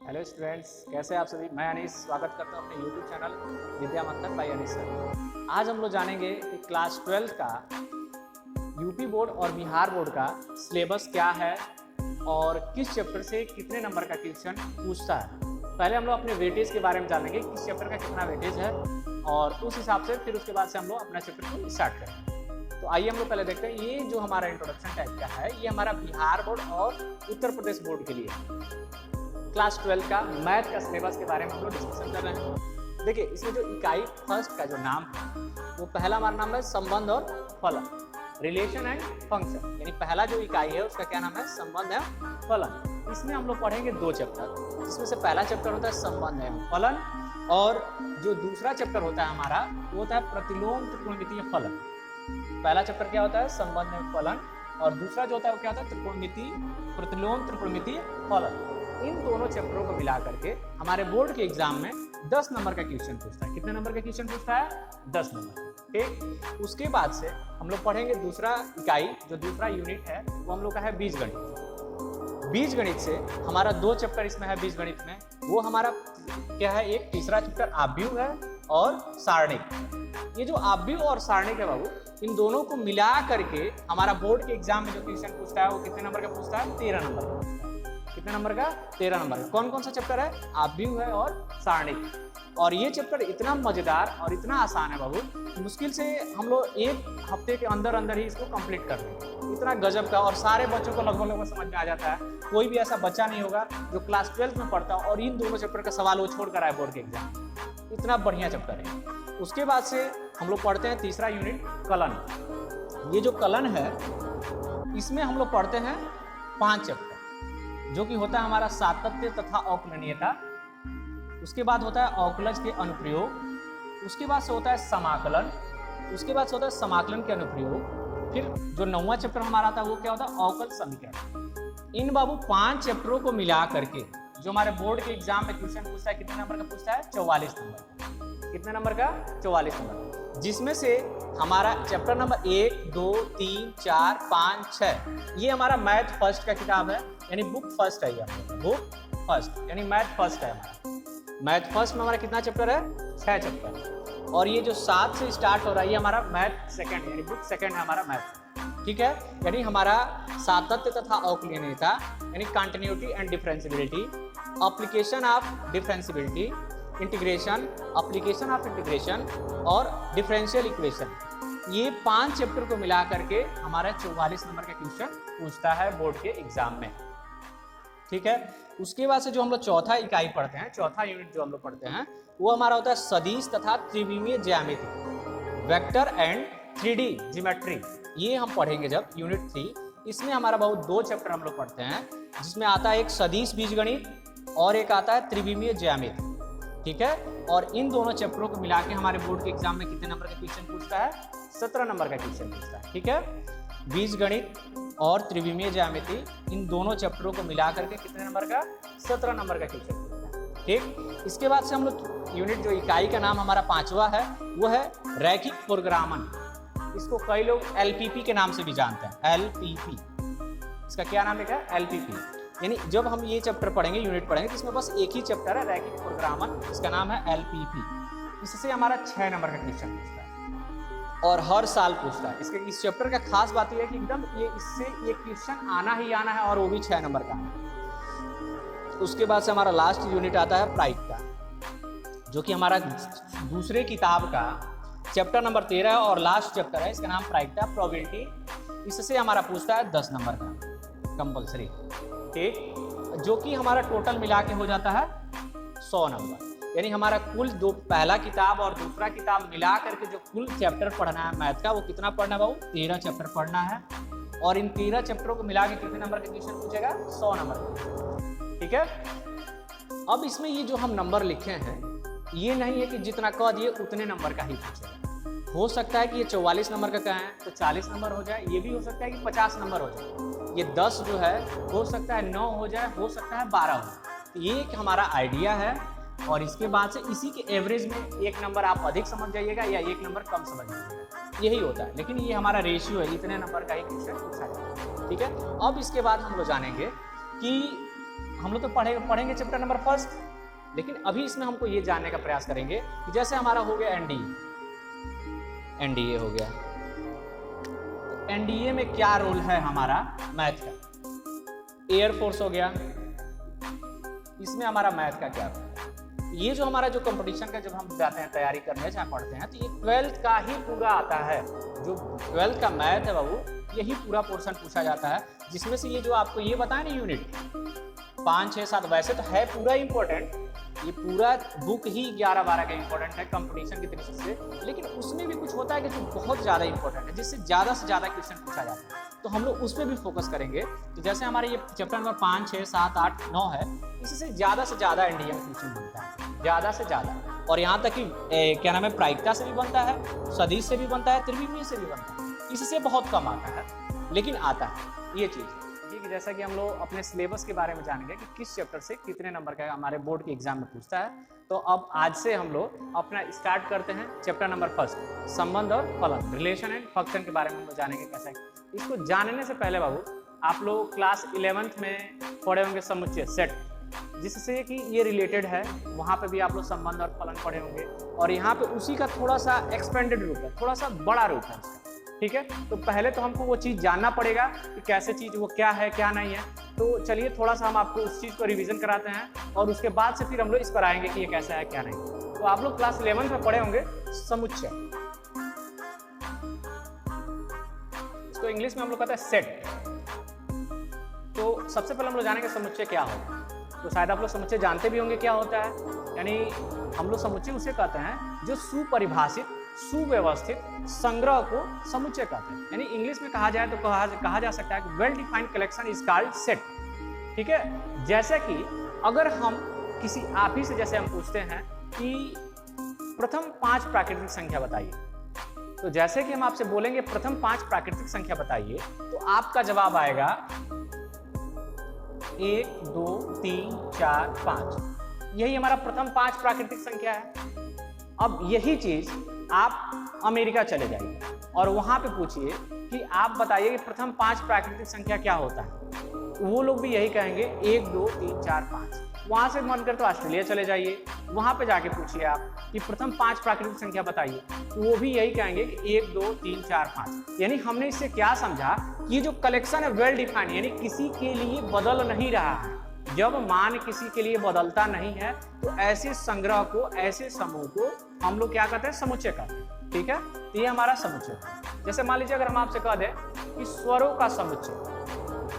Hello students, कैसे हैं आप सभी। मैं अनीस स्वागत करता हूं अपने यूट्यूब चैनल विद्या मंथन बाय अनीस सर। आज हम लोग जानेंगे कि क्लास 12 का यूपी बोर्ड और बिहार बोर्ड का सिलेबस क्या है और किस चैप्टर से कितने नंबर का क्वेश्चन पूछता है। पहले हम लोग अपने वेटेज के बारे में जानेंगे, किस चैप्टर का कितना वेटेज है और उस हिसाब से फिर उसके बाद से हम लोग अपना चैप्टर को स्टार्ट करेंगे। तो आइए हम लोग पहले देखते हैं। ये जो हमारा इंट्रोडक्शन टाइप का है, ये हमारा बिहार बोर्ड और उत्तर प्रदेश बोर्ड के लिए क्लास 12 का मैथ का सिलेबस के बारे में हम लोग डिस्कशन कर रहे हैं। देखिए, इसमें जो इकाई फर्स्ट का जो नाम है वो पहला हमारा नाम है संबंध और फलन, रिलेशन एंड फंक्शन। यानी पहला जो इकाई है उसका क्या नाम है, संबंध एवं फलन। इसमें हम लोग पढ़ेंगे दो चैप्टर, जिसमें से पहला चैप्टर होता है संबंध एवं फलन और जो दूसरा चैप्टर होता है हमारा वो होता है प्रतिलोम त्रिकोणमितीय फलन। पहला चैप्टर क्या होता है, संबंध एवं फलन, और दूसरा जो होता है वो क्या होता है, त्रिकोणमितीय प्रतिलोम त्रिकोणमितीय फलन। इन दोनों चैप्टरों को मिला करके हमारे बोर्ड के एग्जाम में 10 नंबर का क्वेश्चन पूछता है। कितने नंबर का क्वेश्चन पूछता है, 10 नंबर। ठीक, उसके बाद से हम लोग पढ़ेंगे दूसरा इकाई, जो दूसरा यूनिट है वो हम लोग का है बीजगणित। बीजगणित से हमारा दो चैप्टर इसमें है बीजगणित में। वो हमारा क्या है, एक तीसरा चैप्टर आव्यूह है और सारणिक। ये जो आव्यूह और सारणिक है बाबू, इन दोनों को मिला करके हमारा बोर्ड के एग्जाम में जो क्वेश्चन पूछता है वो कितने नंबर का पूछता है, 13 नंबर का। कितने नंबर का, 13 नंबर का। कौन कौन सा चैप्टर है, आव्यूह है और सारणिक। और ये चैप्टर इतना मजेदार और इतना आसान है बाबू, मुश्किल से हम लोग एक हफ्ते के अंदर अंदर ही इसको कंप्लीट कर लेंगे। इतना गजब का, और सारे बच्चों को लगभग समझ में आ जाता है। कोई भी ऐसा बच्चा नहीं होगा जो क्लास 12 में पढ़ता हो और इन दोनों चैप्टर का सवाल वो छोड़ कर आए बोर्ड के एग्जाम। इतना बढ़िया चैप्टर है। उसके बाद से हम लोग पढ़ते हैं तीसरा यूनिट कलन। ये जो कलन है इसमें हम लोग पढ़ते हैं 5 चैप्टर, जो कि होता है हमारा सातत्य तथा अवकलनीयता। उसके बाद होता है अवकलज के अनुप्रयोग। उसके बाद से होता है समाकलन। उसके बाद से होता है समाकलन के अनुप्रयोग। फिर जो 9वां चैप्टर हमारा था वो क्या होता है, अवकल समीकरण। इन बाबू 5 चैप्टरों को मिला करके जो हमारे बोर्ड के एग्जाम में क्वेश्चन पूछता है, कितने नंबर का पूछता है, 44 नंबर। कितने नंबर का, 44 नंबर। जिसमें से हमारा चैप्टर नंबर 1, 2, 3, 4, 5, 6 ये हमारा मैथ फर्स्ट का किताब है, यानी बुक फर्स्ट है। ये बुक फर्स्ट यानी मैथ फर्स्ट है हमारा। मैथ फर्स्ट में हमारा कितना चैप्टर है, 6 चैप्टर। और ये जो 7 से स्टार्ट हो रहा है ये हमारा मैथ सेकंड यानी बुक सेकंड है हमारा मैथ। ठीक है, यानी हमारा सातत्य तथा अवकलनीयता यानी continuity and differentiability, application of differentiability, integration, application of integration और डिफरेंशियल इक्वेशन। ये 5 चैप्टर को मिला करके हमारा 44 नंबर का क्वेश्चन पूछता है बोर्ड के एग्जाम में। ठीक है, उसके बाद से जो हम लोग चौथा इकाई पढ़ते हैं, चौथा यूनिट जो हम लोग पढ़ते हैं वो हमारा होता है सदिश तथा त्रिविमीय ज्यामिति, वेक्टर एंड 3D ज्योमेट्री। ये हम पढ़ेंगे जब यूनिट 3। इसमें हमारा बहुत 2 चैप्टर हम लोग पढ़ते हैं, जिसमें आता है एक सदिश बीजगणित और एक आता है त्रिविमीय ज्यामिति। ठीक है, और इन दोनों चैप्टरों को मिला के हमारे बोर्ड के एग्जाम में कितने नंबर का क्वेश्चन पूछता है, 17 नंबर का क्वेश्चन पूछता है। ठीक है, बीजगणित और त्रिविमीय ज्यामिति इन दोनों चैप्टरों को मिला करके कितने नंबर का, 17 नंबर का क्वेश्चन पूछता है। ठीक, इसके बाद से हम लोग यूनिट जो इकाई का नाम हमारा 5वां है वो है रैखिक प्रोग्रामन। इसको कई लोग LPP के नाम से भी जानते हैं, LPP। इसका क्या नाम लिखा है, LPP। यानी जब हम ये चैप्टर पढ़ेंगे, यूनिट पढ़ेंगे, इसमें बस एक ही चैप्टर है रैखिक प्रोग्रामन, इसका नाम है LPP। इससे हमारा 6 नंबर का क्वेश्चन पूछता है और हर साल पूछता है। इसके इस चैप्टर का खास बात यह है कि एकदम इससे ये क्वेश्चन आना ही आना है, और वो भी 6 नंबर का है। उसके बाद से हमारा लास्ट यूनिट आता है प्रायिकता, जो कि हमारा दूसरे किताब का चैप्टर नंबर 13 है और लास्ट चैप्टर है। इसका नाम प्रायिकता प्रोबेबिलिटी। इससे हमारा पूछता है 10 नंबर का कंपल्सरी। ठीक, जो कि हमारा टोटल मिला के हो जाता है 100 नंबर। यानी हमारा कुल जो पहला किताब और दूसरा किताब मिला करके जो कुल चैप्टर पढ़ना है मैथ का, वो कितना पढ़ना है बाबू, 13 चैप्टर पढ़ना है। और इन 13 चैप्टरों को मिला के कितने नंबर का क्वेश्चन पूछेगा, 100 नंबर का। ठीक है, अब इसमें ये जो हम नंबर लिखे हैं ये नहीं है कि जितना कह दिए उतने नंबर का ही पूछेगा। हो सकता है कि ये 44 नंबर का कहें तो 40 नंबर हो जाए, ये भी हो सकता है कि 50 नंबर हो जाए, ये 10 जो है हो सकता है 9 हो जाए, हो सकता है 12 हो जाए। तो ये एक हमारा आइडिया है, और इसके बाद से इसी के एवरेज में एक नंबर आप अधिक समझ जाइएगा या एक नंबर कम समझ जाइएगा, यही होता है। लेकिन ये हमारा रेशियो है, इतने नंबर का ही क्वेश्चन पूछा जाए। ठीक है, अब इसके बाद हम लोग जानेंगे कि हम लोग तो पढ़ेंगे चैप्टर नंबर फर्स्ट, लेकिन अभी इसमें हमको ये जानने का प्रयास करेंगे कि जैसे हमारा हो गया एनडीए हो गया, एनडीए में क्या रोल है हमारा मैथ का, एयरफोर्स हो गया, इसमें हमारा मैथ का क्या रोल है। ये जो हमारा जो कंपटीशन का जब हम जाते हैं तैयारी करने चाहे पढ़ते हैं, तो ये 12th का ही पूरा आता है, जो 12th का मैथ है बाबू, यही पूरा पोर्शन पूछा जाता है, जिसमें से ये जो आपको ये बताया ना यूनिट 5, 6, 7 वैसे तो है पूरा इंपॉर्टेंट, ये पूरा बुक ही 11-12 का इंपॉर्टेंट है कंपटीशन की दृष्टि से, लेकिन उसमें भी कुछ होता है कि जो बहुत ज़्यादा इंपॉर्टेंट है, जिससे ज़्यादा से ज़्यादा क्वेश्चन पूछा जाता है, तो हम लोग उस पर भी फोकस करेंगे। तो जैसे हमारे ये चैप्टर नंबर 5, 6, 7, 8, 9 है, इससे ज़्यादा से ज़्यादा एनडीए में क्वेश्चन बनता है, ज़्यादा से ज़्यादा, और यहाँ तक कि क्या नाम है प्रायिकता से भी बनता है, सदिश से भी बनता है, त्रिविमीय से भी बनता है, इससे बहुत कम आता है, लेकिन आता है ये चीज़। ठीक है, जैसा कि हम लोग अपने सिलेबस के बारे में जानेंगे कि किस चैप्टर से कितने नंबर का हमारे बोर्ड के एग्जाम में पूछता है, तो अब आज से हम लोग अपना स्टार्ट करते हैं चैप्टर नंबर फर्स्ट, संबंध और फलन, रिलेशन एंड फंक्शन के बारे में हम लोग जानेंगे कैसा है। इसको जानने से पहले बाबू आप लोग क्लास 11th में पढ़े होंगे समुच्चय सेट, जिससे कि ये रिलेटेड है, वहाँ पे भी आप लोग संबंध और फलन पढ़े होंगे, और यहाँ पे उसी का थोड़ा सा एक्सपेंडेड रूप है, थोड़ा सा बड़ा रूप है उसका। ठीक है, तो पहले तो हमको वो चीज़ जानना पड़ेगा कि कैसे चीज़ वो क्या है क्या नहीं है। तो चलिए थोड़ा सा हम आपको उस चीज़ को रिवीजन कराते हैं, और उसके बाद से फिर हम लोग इस पर आएंगे कि ये कैसा है क्या नहीं। तो आप लोग क्लास 11th में पढ़े होंगे समुच्चय, इसको इंग्लिश में हम लोग कहते हैं सेट। तो सबसे पहले हम लोग जानेंगे समुच्चय क्या होता है। तो शायद आप लोग समुच्चय जानते भी होंगे क्या होता है, यानी हम लोग समुच्चय उसे कहते हैं जो सुपरिभाषित सुव्यवस्थित संग्रह को समुच्चय कहते हैं, यानी इंग्लिश में कहा जाए तो कहा जा सकता है कि well defined collection is called set. ठीक है, जैसे कि अगर हम किसी आप ही से जैसे हम पूछते हैं कि प्रथम 5 प्राकृतिक संख्या बताइए, तो जैसे कि हम आपसे बोलेंगे प्रथम 5 प्राकृतिक संख्या बताइए, तो आपका जवाब आएगा 1, 2, 3, 4, 5। यही हमारा प्रथम 5 प्राकृतिक संख्या है। अब यही चीज आप अमेरिका चले जाइए और वहां पे पूछिए कि आप बताइए कि प्रथम 5 प्राकृतिक संख्या क्या होता है, वो लोग भी यही कहेंगे 1, 2, 3, 4, 5। वहां से मन कर तो ऑस्ट्रेलिया चले जाइए, वहां पे जाके पूछिए आप कि प्रथम 5 प्राकृतिक संख्या बताइए, तो वो भी यही कहेंगे कि 1, 2, 3, 4, 5। यानी हमने इससे क्या समझा कि ये जो कलेक्शन है वेल डिफाइंड, यानी किसी के लिए बदल नहीं रहा है। जब मान किसी के लिए बदलता नहीं है तो ऐसे संग्रह को, ऐसे समूह को हम लोग क्या कहते हैं, समुच्चय कहते हैं। ठीक है, तो ये हमारा समुच्चय है। जैसे मान लीजिए अगर हम आपसे कह दें कि स्वरों का समुच्चय,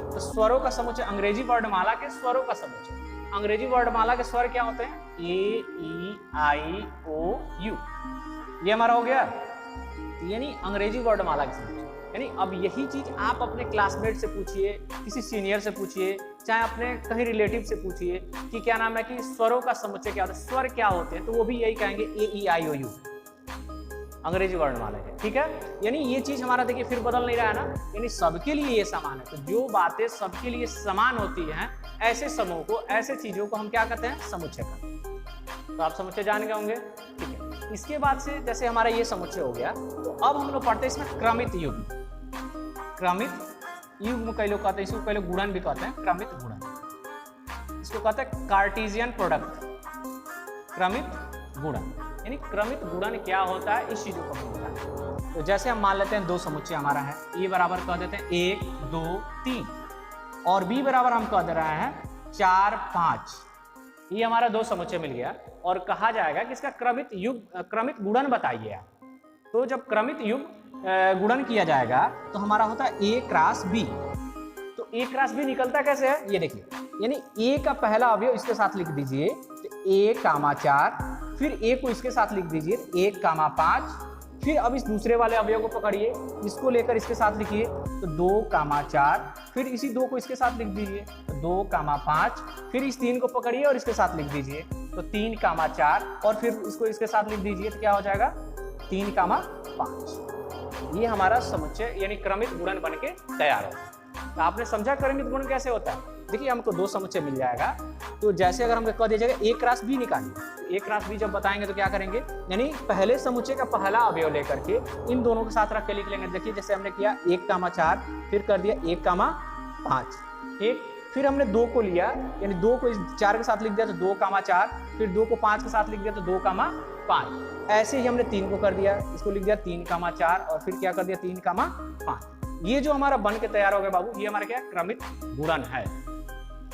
तो स्वरों का समुच्चय अंग्रेजी वर्णमाला के स्वरों का समुच्चय। अंग्रेजी वर्णमाला के स्वर क्या होते हैं, ए, ई, आई, ओ, यू, ये हमारा हो गया, यानी अंग्रेजी वर्णमाला के समुच्चय। यानी अब यही चीज आप अपने क्लासमेट से पूछिए, किसी सीनियर से पूछिए, चाहे अपने कहीं रिलेटिव से पूछिए कि क्या नाम है कि स्वरों का समुच्चय क्या होता है, स्वर क्या होते हैं, तो वो भी यही कहेंगे ए, ई, आई, ओ, यू, अंग्रेजी वर्णमाला है। ठीक है, यानी ये चीज हमारा देखिए फिर बदल नहीं रहा है ना, यानी सबके लिए ये समान है। तो जो बातें सबके लिए समान होती हैं, ऐसे समूह को, ऐसे चीजों को हम क्या कहते हैं, समुच्चय कहते हैं। तो आप समुच्चय जान गए होंगे। ठीक है, इसके बाद से जैसे हमारा ये समुच्चय हो गया, तो अब हम लोग पढ़ते हैं इसमें क्रमित युग्म। क्रमित युग्म कई लोग कहते हैं, इसको कई लोग गुणन भी कहते हैं, क्रमित गुणन, इसको कहते हैं कार्टेशियन प्रोडक्ट, क्रमित गुणन। यानी क्रमित गुणन क्या होता है, इस चीजों को हम बताएं। तो जैसे हम मान लेते हैं 2 समुच्चय हमारा है, ए बराबर कह देते हैं 1, 2, 3, और बी बराबर हम कह दे रहे हैं 4, 5। ये हमारा 2 समुच्चय मिल गया, और कहा जाएगा कि इसका क्रमित गुणन बताइए आप। तो जब क्रमित गुणन किया जाएगा तो हमारा होता है A क्रॉस B। तो A क्रॉस B निकलता कैसे है, ये देखिए, यानी A का पहला अवयव इसके साथ लिख दीजिए, तो 1, 4, फिर A को इसके साथ लिख दीजिए 1, 5, फिर अब इस दूसरे वाले अवयव को पकड़िए, इसको लेकर इसके साथ लिखिए, तो 2, 4, फिर इसी 2 को इसके साथ लिख दीजिए, तो 2, 5, फिर इस 3 को पकड़िए और इसके साथ लिख दीजिए, तो 3, 4, और फिर इसको इसके साथ लिख दीजिए, तो क्या हो जाएगा 3, 5। ये हमारा समुच्चय यानी क्रमित गुणन बन के तैयार होगा। तो आपने समझा क्रमित गुणन कैसे होता है। देखिए हमको 2 समुच्चय मिल जाएगा, तो जैसे अगर हमको कह दिया जाएगा A क्रॉस B निकालिए, तो A क्रॉस B जब बताएंगे तो क्या करेंगे, यानी पहले समुच्चय का पहला अवयव लेकर के इन दोनों के साथ रख के लिख लेंगे। देखिए जैसे हमने किया 1, 4, फिर कर दिया 1, 5, ठीक, फिर हमने 2 को लिया, यानी 2 को इस 4 के साथ लिख दिया तो 2,4, फिर 2 को 5 के साथ लिख दिया तो 2,5। ऐसे ही हमने 3 को कर दिया, इसको लिख दिया 3,4 और फिर क्या कर दिया 3,5। ये जो हमारा बन के तैयार हो गया बाबू, ये हमारा क्या क्रमित गुणन है।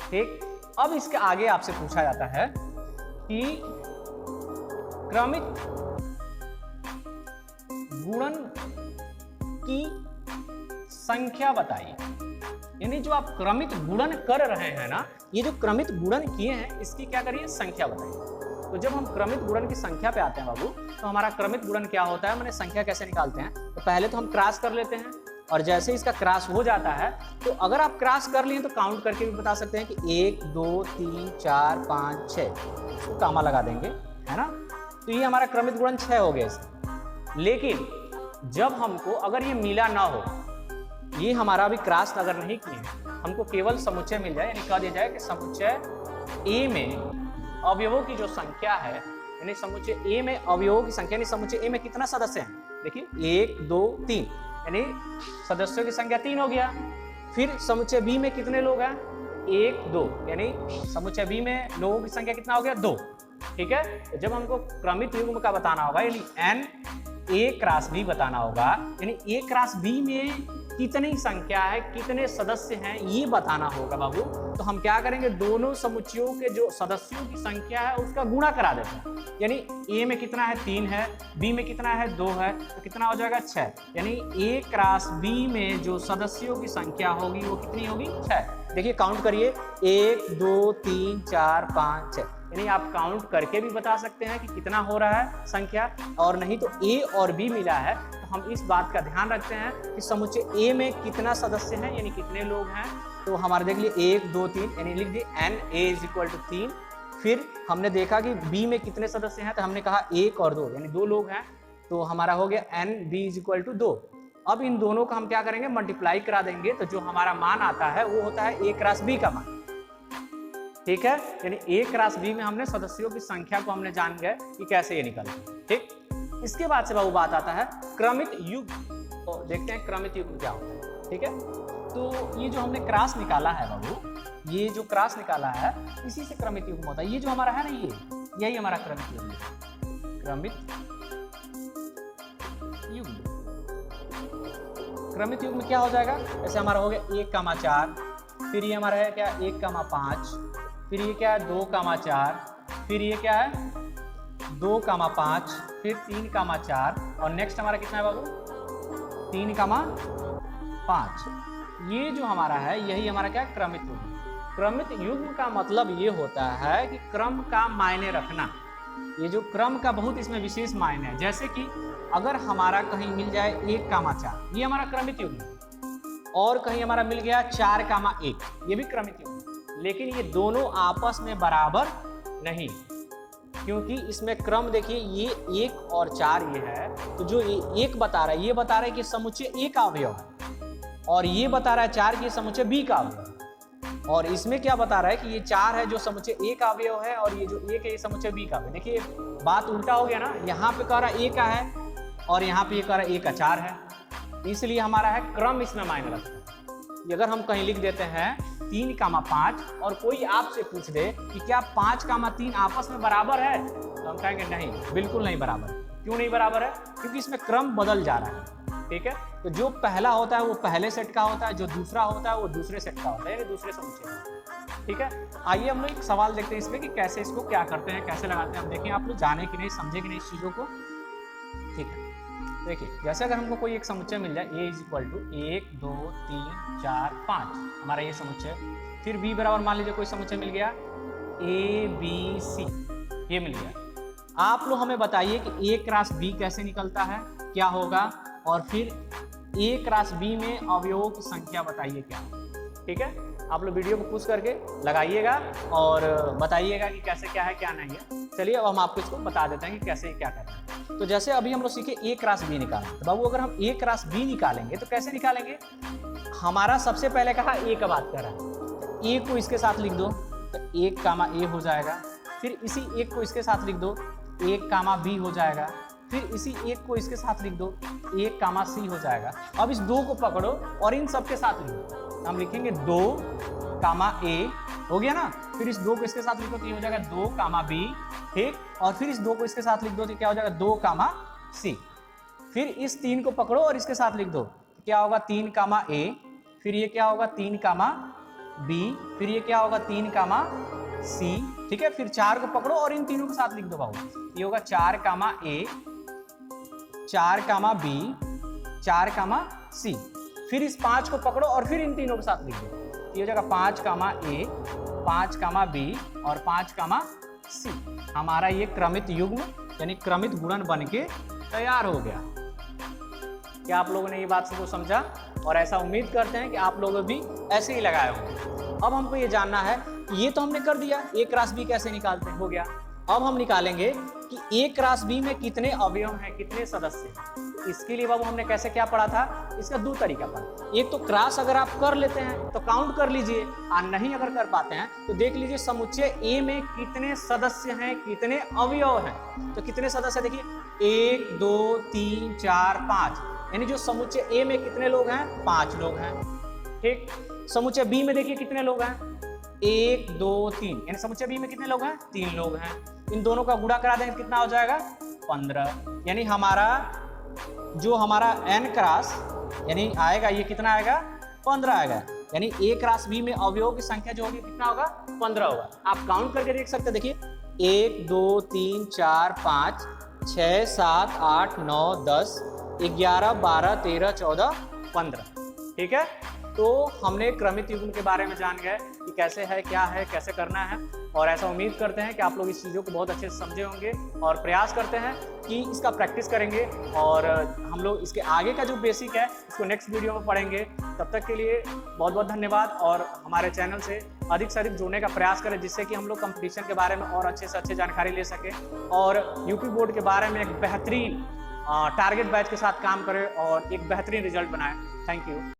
ठीक, अब इसके आगे आपसे पूछा जाता है कि क्रमित गुणन की संख्या बताइए। यानी जो आप क्रमित गुणन कर रहे हैं ना, ये जो क्रमित गुणन किए हैं इसकी क्या करिए संख्या बताइए। तो जब हम क्रमित गुणन की संख्या पे आते हैं बाबू, तो हमारा क्रमित गुणन क्या होता है, मैंने संख्या कैसे निकालते हैं। तो पहले तो हम क्रॉस कर लेते हैं, और जैसे इसका क्रॉस हो जाता है तो अगर आप क्रॉस कर लिए तो काउंट करके भी बता सकते हैं कि 1 2 3 4 5 6, इसको कामा लगा देंगे, है ना। तो ये हमारा क्रमित गुणन 6 हो गया इसका। लेकिन जब हमको अगर ये मिला ना हो, ये हमारा अभी क्रॉस अगर नहीं किए, हमको केवल समुच्चय मिल जाए, यानी कह दिया जाए कि समुच्चय ए में अवयवों की जो संख्या है, यानी समुच्चय ए में अवयवों की संख्या, यानी समुच्चय ए में कितना सदस्य हैं, देखिए 1 2 3, यानी सदस्यों की संख्या 3 हो गया। फिर समुच्चय बी में कितने लोग हैं, 1 2, यानी समुच्चय बी में लोगों की संख्या कितना हो गया 2। ठीक है, तो जब हमको क्रमित युग्म का बताना होगा, यानी एन ए क्रॉस बी बताना होगा, यानी ए क्रॉस बी में कितनी संख्या है, कितने सदस्य हैं, ये बताना होगा बाबू। तो हम क्या करेंगे, दोनों समुच्चयों के जो सदस्यों की संख्या है उसका गुणा करा देते हैं। यानी ए में कितना है 3 है, बी में कितना है 2 है, तो कितना हो जाएगा 6। यानी ए क्रॉस बी में जो सदस्यों की संख्या होगी वो कितनी होगी 6। देखिए काउंट करिए 1 2 3 4 5 6, यानी आप काउंट करके भी बता सकते हैं कि कितना हो रहा है संख्या, और नहीं तो ए और बी मिला है तो हम इस बात का ध्यान रखते हैं कि समुच्चय ए में कितना सदस्य हैं, यानी कितने लोग हैं। तो हमारे देख लिए 1 2 3, यानी लिख दिए N A is equal to 3। फिर हमने देखा कि बी में कितने सदस्य हैं, तो हमने कहा 1 और 2, यानी 2 लोग हैं, तो हमारा हो गया N B is equal to 2। अब इन दोनों का हम क्या करेंगे, मल्टीप्लाई करा देंगे, तो जो हमारा मान आता है वो होता है ए क्रॉस बी का मान। ठीक है, यानी ए क्रॉस बी में हमने सदस्यों की संख्या को हमने जान गए कि कैसे ये निकलता है। ठीक, इसके बाद से बाबू बात आता है क्रमित युग्म। तो देखते हैं क्रमित युग्म क्या होता है। ठीक है, तो ये जो हमने क्रॉस निकाला है बाबू, ये जो क्रॉस निकाला है इसी से क्रमित युग्म होता है। ये जो हमारा है ना, ये यही हमारा क्रमित युग्म है। क्रमित युग्म, क्रमित युग्म क्या हो जाएगा, जैसे हमारा हो गया 1,4, फिर ये हमारा है क्या 1,5, फिर ये क्या है 2,4, फिर ये क्या है 2,5, फिर 3,4, और नेक्स्ट हमारा कितना है बाबू 3,5। ये जो हमारा है यही हमारा क्या क्रमित युग्म। क्रमित युग्म का मतलब ये होता है कि क्रम का मायने रखना। ये जो क्रम का बहुत इसमें विशेष मायने है। जैसे कि अगर हमारा कहीं मिल जाए 1,4, ये हमारा क्रमित युग्म है, और कहीं हमारा मिल गया 4,1, ये भी क्रमित युग्म, लेकिन ये दोनों आपस में बराबर नहीं, क्योंकि इसमें क्रम देखिए ये 1 और 4 ये है, तो जो ये 1 बता रहा है ये बता रहा है कि समुच्चय ए का अवयव है, और ये बता रहा है 4 की समुच्चय बी का अवयव है। और इसमें क्या बता रहा है कि ये 4 है जो समुच्चय ए का अवयव है, और ये जो 1 है ये समुच्चय बी का अवयव। देखिए बात उल्टा हो गया ना, यहाँ पे कह रहा है ए का है और यहाँ पे ये कह रहा है ए का 4 है, इसलिए हमारा है क्रम इसमें मायने रखता है। अगर हम कहीं लिख देते हैं 3,5 और कोई आपसे पूछ दे कि क्या 5,3 आपस में बराबर है, तो हम कहेंगे नहीं, बिल्कुल नहीं बराबर। क्यों नहीं बराबर है, क्योंकि इसमें क्रम बदल जा रहा है। ठीक है, तो जो पहला होता है वो पहले सेट का होता है, जो दूसरा होता है वो दूसरे सेट का होता है, यानी दूसरे समुच्चय का। ठीक है, आइए हम लोग एक सवाल देखते हैं इसमें कि कैसे इसको क्या करते हैं, कैसे लगाते हैं। हम देखें आप लोग जाने कि नहीं, समझे कि नहीं इस चीज़ों को। ठीक है, देखिए जैसे अगर हमको कोई एक समुच्चय मिल जाए a इज इक्वल टू 1 2 3 4 5, हमारा ये समुच्चय। फिर b बराबर मान लीजिए कोई समुच्चय मिल गया a b c, ये मिल गया। आप लोग हमें बताइए कि a क्रॉस b कैसे निकलता है, क्या होगा, और फिर a क्रॉस b में अवयवों की संख्या बताइए क्या। ठीक है, आप लोग वीडियो को पुश करके लगाइएगा और बताइएगा कि कैसे क्या है क्या नहीं है। चलिए अब हम आपको इसको बता देते हैं कि कैसे क्या करना है। तो जैसे अभी हम लोग सीखे ए क्रॉस बी निकालें, तो बाबू अगर हम ए क्रॉस बी निकालेंगे तो कैसे निकालेंगे। हमारा सबसे पहले कहा ए का बात कर रहा है, तो ए को इसके साथ लिख दो तो 1, ए हो जाएगा। फिर इसी 1 को इसके साथ लिख दो 1, बी हो जाएगा। फिर इसी 1 को इसके साथ लिख दो 1, सी हो जाएगा। अब इस 2 को पकड़ो और इन सब के साथ लिखो, हम लिखेंगे 2 कामा ए, हो गया ना। फिर इस 2 को इसके साथ लिखो तो ये हो जाएगा 2 कामा बी, ठीक। और फिर इस 2 को इसके साथ लिख दो तो क्या हो जाएगा 2 कामा सी। फिर इस 3 को पकड़ो और इसके साथ लिख दो, क्या होगा 3 कामा ए, फिर ये क्या होगा 3 कामा बी, फिर ये क्या होगा 3 कामा सी, ठीक है। फिर 4 को पकड़ो और इन तीनों के साथ लिख दो बाबू, ये होगा 4 कामा ए, 4 कामा बी, 4 कामा सी। फिर इस 5 को पकड़ो और फिर इन तीनों के साथ लिख दो, ये हो जाएगा 5 कामा ए, 5 कामा बी और 5 कामा सी। हमारा ये क्रमित युग्म यानी क्रमित गुणन बन के तैयार हो गया। क्या आप लोगों ने ये बात को समझा? और ऐसा उम्मीद करते हैं कि आप लोग भी ऐसे ही लगाए होंगे। अब हमको ये जानना है, ये तो हमने कर दिया, ए क्रॉस बी कैसे निकालते हैं, हो गया। अब हम निकालेंगे कि ए क्रॉस बी में कितने अवयव हैं, कितने सदस्य हैं। इसके लिए बाबू हमने कैसे क्या पढ़ा था, इसका 2 तरीका पढ़ा। एक तो क्रॉस अगर आप कर लेते हैं तो काउंट कर लीजिए, और नहीं अगर कर पाते हैं तो देख लीजिए समुच्चय ए में कितने सदस्य हैं, कितने अवयव हैं। तो कितने सदस्य देखिए 1 2 3 4 5, यानी जो समुच्चय ए में कितने लोग हैं, 5 लोग हैं, ठीक। समुच्चय बी में देखिए कितने लोग हैं, 1 2 3, यानी समुच्चय बी में कितने लोग हैं, 3 लोग हैं। इन दोनों का गुणा करा देंगे कितना हो जाएगा 15, यानी हमारा जो हमारा n क्रॉस यानी आएगा, ये कितना आएगा 15 आएगा। यानी ए क्रॉस बी में अवयवों की संख्या जो होगी कितना होगा 15 होगा। आप काउंट करके देख सकते हैं, देखिए 1 2 3 4 5 6 7 8 9 10 11 12 13 14 15, ठीक है। तो हमने क्रमित युग्म के बारे में जान गए कि कैसे है, क्या है, कैसे करना है। और ऐसा उम्मीद करते हैं कि आप लोग इस चीज़ों को बहुत अच्छे से समझे होंगे और प्रयास करते हैं कि इसका प्रैक्टिस करेंगे। और हम लोग इसके आगे का जो बेसिक है इसको नेक्स्ट वीडियो में पढ़ेंगे। तब तक के लिए बहुत बहुत धन्यवाद। और हमारे चैनल से अधिक जुड़ने का प्रयास करें, जिससे कि हम लोग कंपटीशन के बारे में और अच्छे से अच्छे जानकारी ले सकें और यूपी बोर्ड के बारे में एक बेहतरीन टारगेट बैच के साथ काम करें और एक बेहतरीन रिजल्ट बनाएं। Thank you.